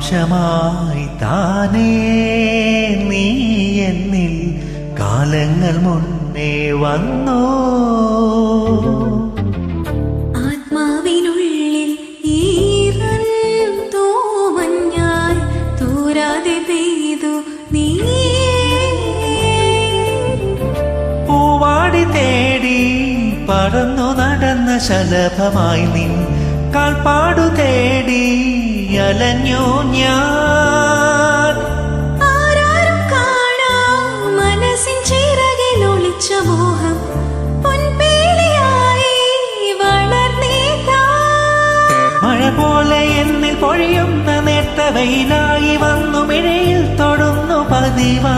അംശമായി താനേ നീ എന്നിൽ കാലങ്ങൾ മുന്നേ വന്നോ. ആത്മാവിനുള്ളിൽ ഈറൻ തൂമഞ്ഞാൽ തോരാതെ പെയ്തു നീ. പൂവാടി തേടി പറന്നു നടന്ന ശലഭമായി നിൻ കാൽപ്പാടു തേടി അലഞ്ഞു ഞാൻ. ആരാരും കാണാ മനസ്സിൻ ചിറകിൽ ഒളിച്ച മോഹം പൊൻപേലിയായി വളർന്നേതാ. മഴ പോലെ എന്നിൽ പൊഴിയുന്ന നേർത്ത വെയിലായി വന്നു മിഴയിൽ തൊടുന്നു പതിവാ.